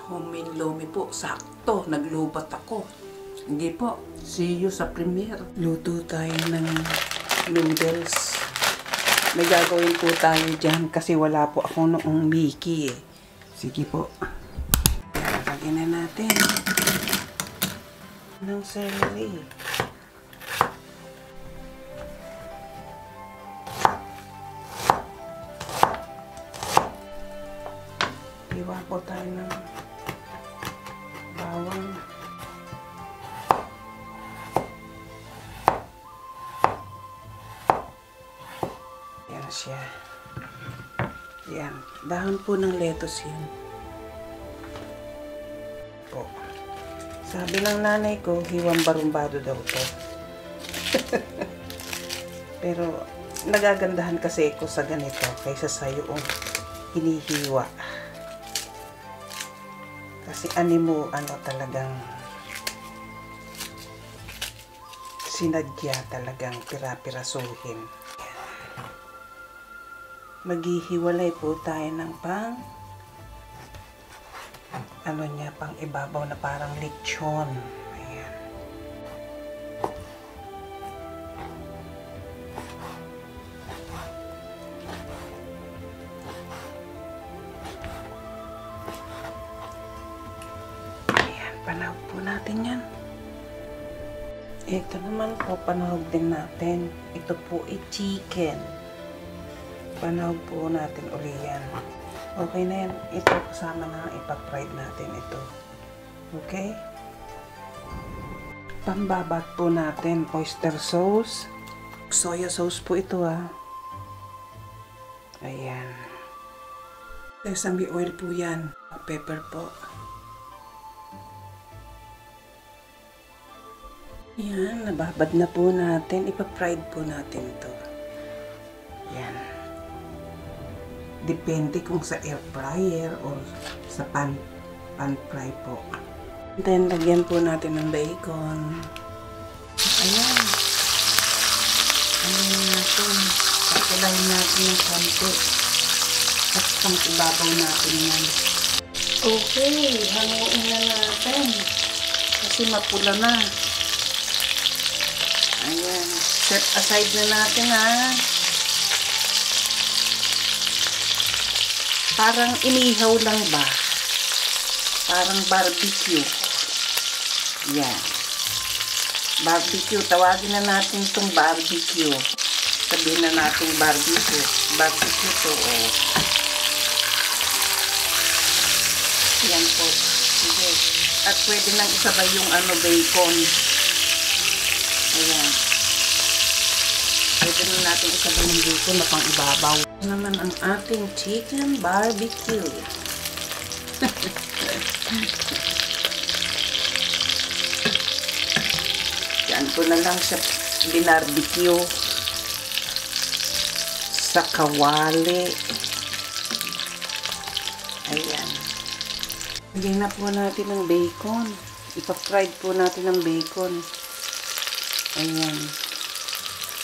Homemade lomi po. Sakto, naglubat ako. Hindi po. See you sa premiere. Luto tayo ng noodles. May gagawin po tayo dyan kasi wala po ako noong Mickey eh. Sige po. Lagyan na natin ng celery. Iwan po tayo ng bawang. Yan siya. Yan. Dahon po ng lettuce yan. Po. Sabi ng nanay ko, hiwang barumbado daw to. Pero nagagandahan kasi ko sa ganito kaysa sa yung hinihiwa. Kasi animo, talagang sinadya talagang pira-pirasuhin. Maghihiwalay po tayo ng pang pang ibabaw na parang lechon. Ayan. Panahog po natin yan. Ito naman po, panahog din natin. Ito po ay chicken. Panahog po natin uli yan. Okay na yan. Ito kasama na ipa-fried natin ito. Okay? Pambabat po natin oyster sauce. Soya sauce po ito Ayan. Sesame oil po yan. Pepper po. Yan, nababad na po natin. Ipa-fried po natin to. Yan. Depende kung sa air fryer o sa pan fry po. Then, lagyan po natin ng bacon. Ayan. Ayan natin. Pakulayin natin yung konti. At pang ibabaw natin yan. Okay, hanguin na natin. Kasi mapula na. Ayan. Set aside na natin Parang inihaw lang ba? Parang barbecue. Yan. Barbecue. Tawagin na natin itong barbecue. Sabihin na natin barbecue. Barbecue to. Yan po. Sige. At pwede nang isabay yung bacon. Ayan. Pwede na natin isabay ng bacon na pang ibabaw. Naman ang ating chicken barbecue. Yan ko na lang siya binarbecue sa kawali. Ayan. Lagyan na po natin ng bacon. Ipa-fried po natin ng bacon. Ayan.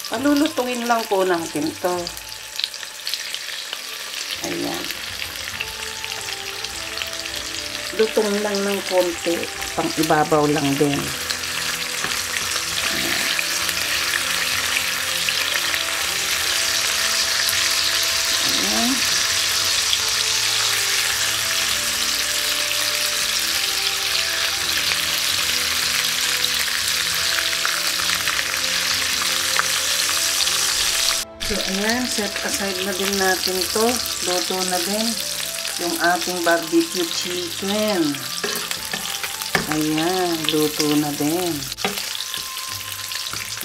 Palulutuin lang po natin to. Ayan. Lutong lang ng konti. Pang ibabaw lang din. Ayan. So, ayan, set aside na din natin to. Luto na din yung ating barbecue chicken. Ayan, luto na din.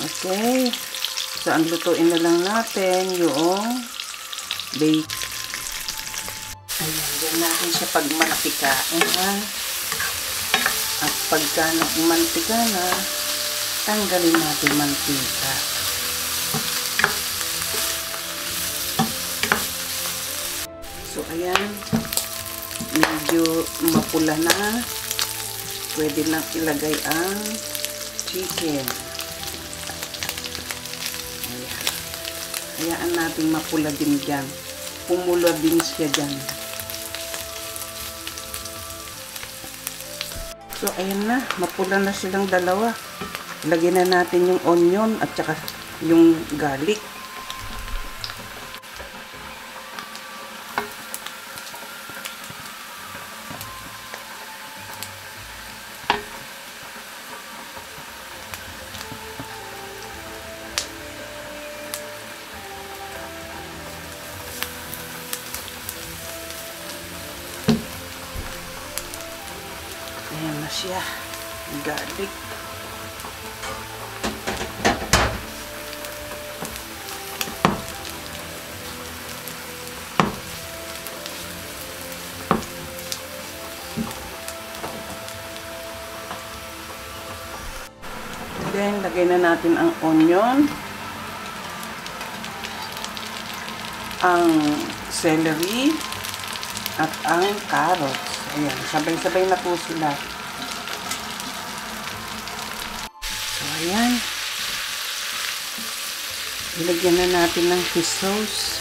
Okay. So, ang lutuin na lang natin yung bacon. Ayan, din natin siya pagmantikain, At pagka nagmantika na, tanggalin natin mantika. So, ayan. Medyo mapula na. Pwede lang ilagay ang chicken. Ayan. Hayaan natin mapula din dyan. Pumula din siya dyan. So, ayan na. Mapula na silang dalawa. Lagyan na natin yung onion at saka yung garlic. Ayan na siya. Garlic. Then, lagay na natin ang onion, ang celery, at ang carrots. Ayan, sabay-sabay na po sila. So, ayan. Ilagyan na natin ng fish sauce.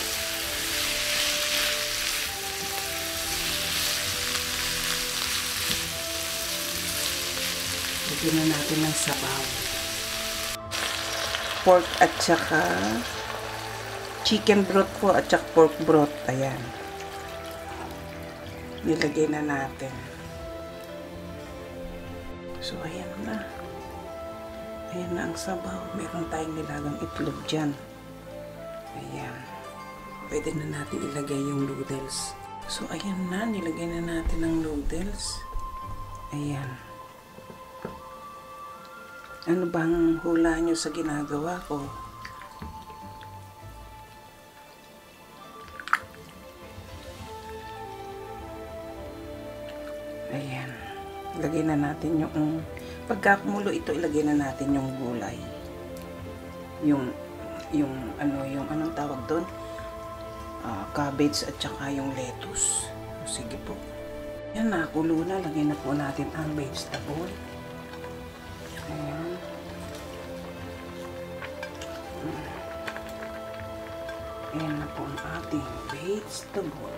Lagyan na natin ng sabaw. Pork at saka chicken broth po at saka pork broth. Ayan. Nilagay na natin. So, ayan na. Ayan na ang sabaw. Meron tayong nilagang itlog dyan. Ayan. Pwede na natin ilagay yung noodles. So, ayan na. Nilagay na natin ang noodles. Ayan. Ano bang hula nyo sa ginagawa ko? Ayan. Ilagay na natin yung pagkakumulo ito, ilagay na natin yung gulay. Yung anong tawag doon? Cabbage at saka yung lettuce. Sige po. Yan, nakulo na. Lagay na po natin ang vegetable. Ayan. Ayan na po ang ating vegetable.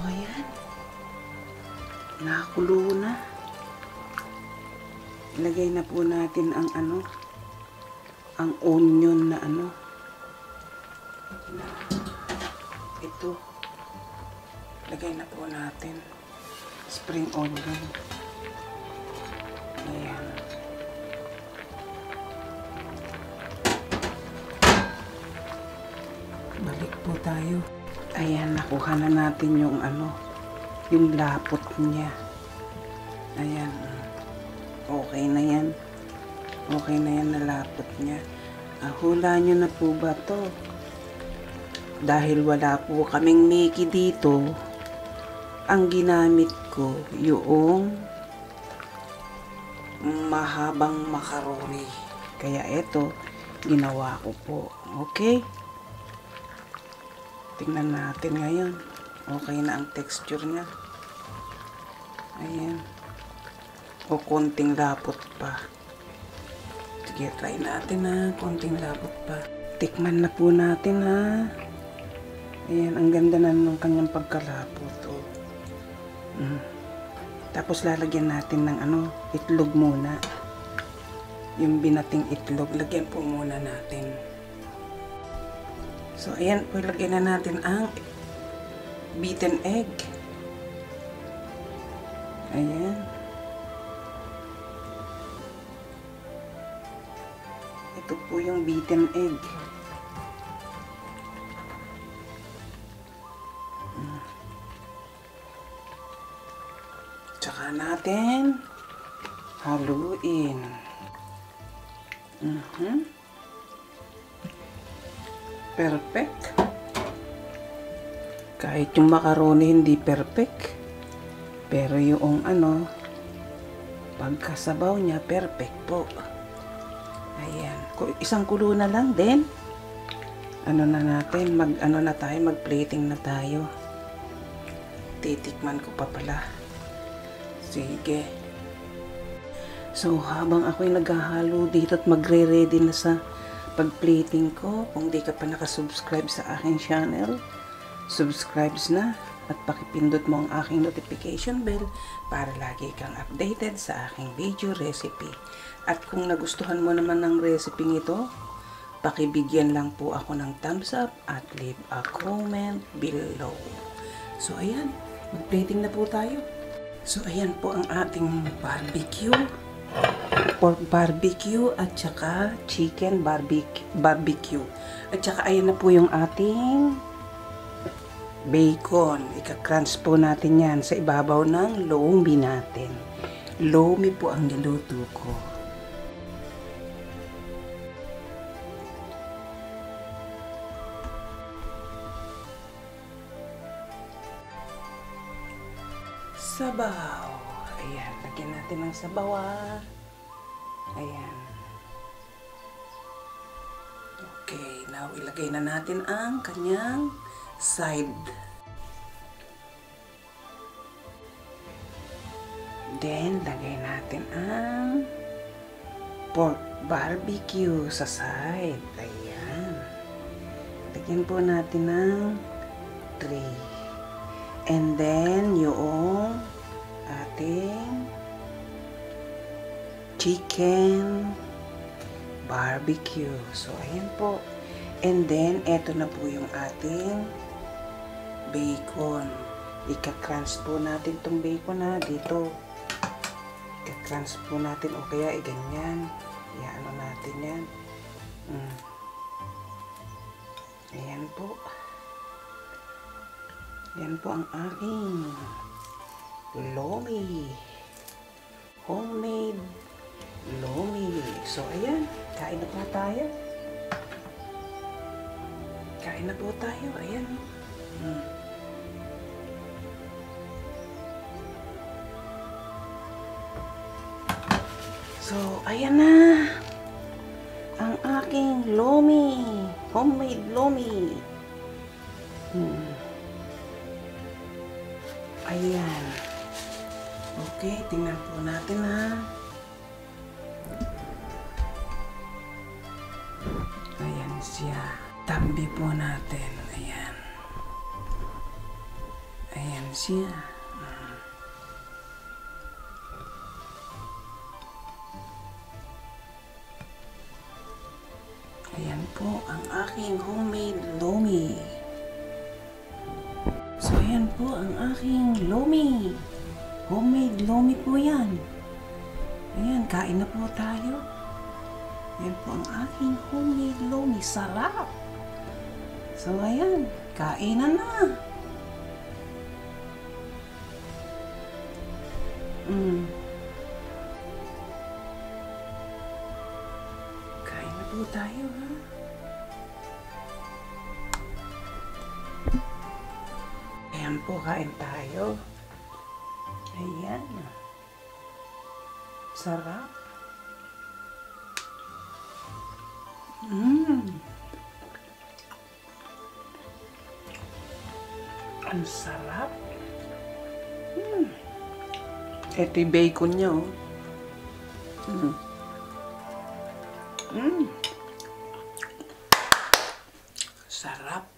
Ayan. Nakakulo na. Ilagay na po natin ang ang onion na ito. Ilagay na po natin. Spring onion. Ayan. Balik po tayo. Ayan, nakuha na natin yung yung lapot niya. Ayan. Okay na yan. Okay na yan na lapot niya. Hula nyo na po ba to? Dahil wala po kaming Mickey dito, ang ginamit ko yung mahabang macaroni. Kaya ito, ginawa ko po. Okay? Tingnan natin ngayon. Okay na ang texture niya. Ayan. O konting lapot pa. Sige, try natin na. Konting lapot pa. Tikman na po natin ha. Ayan, ang ganda na ng kanyang pagkalapot. Oh. Tapos lalagyan natin ng itlog muna. Yung binating itlog, lagyan po muna natin. So, ayan po, lagyan na natin ang beaten egg. Ayan. Ito po yung beaten egg. Tsaka natin haluin. Perfect. Kahit yung macaroni hindi perfect. Pero yung pagkasabaw niya perfect po. Ayan. Isang kulo na lang din. Mag-plating na tayo. Titikman ko pa pala. Sige. So, habang ako'y naghahalo dito at magre-ready na sa pag-plating ko, kung di ka pa nakasubscribe sa aking channel, subscribe na at pakipindot mo ang aking notification bell para lagi kang updated sa aking video recipe. At kung nagustuhan mo naman ng recipe ito, pakibigyan lang po ako ng thumbs up at leave a comment below. So ayan, mag-plating na po tayo. So ayan po ang ating barbecue. Pork barbecue at saka chicken barbecue. At saka ayan na po yung ating bacon. Ika-crunch po natin yan sa ibabaw ng lomi natin. Lomi po ang niluto ko. Sabaw. Ayan, lagyan natin ng sabaw. Ayan. Okay, now ilagay na natin ang kanyang side. Then, lagay natin ang pork barbecue sa side. Ayan. Lagyan po natin ng 3. And then, yung ating chicken barbecue. So, ayan po. And then, eto na po yung ating bacon. Ika-crunch po natin tong bacon dito. Ika-crunch po natin o kaya ganyan. Iano natin yan. Ayan po. Yan po ang aking lomi. Homemade lomi. So, ayan. Kain na po tayo. Kain na po tayo. Ayan. So, ayan na. Ang aking lomi. Homemade lomi. Ayan. Okay, tingnan po natin Ayan siya. Tambi po natin. Ayan. Ayan siya. Ayan po ang aking homemade lomi. So, ayan po ang aking lomi. Homemade lomi po yan. Ayan, kain na po tayo. Ayan po ang aking homemade lomi. Sarap! So, ayan. Kainan na. Kain na po tayo, Ayan po, kain tayo. Ayan. Sarap. Ang sarap. Ito yung bacon niya, Sarap.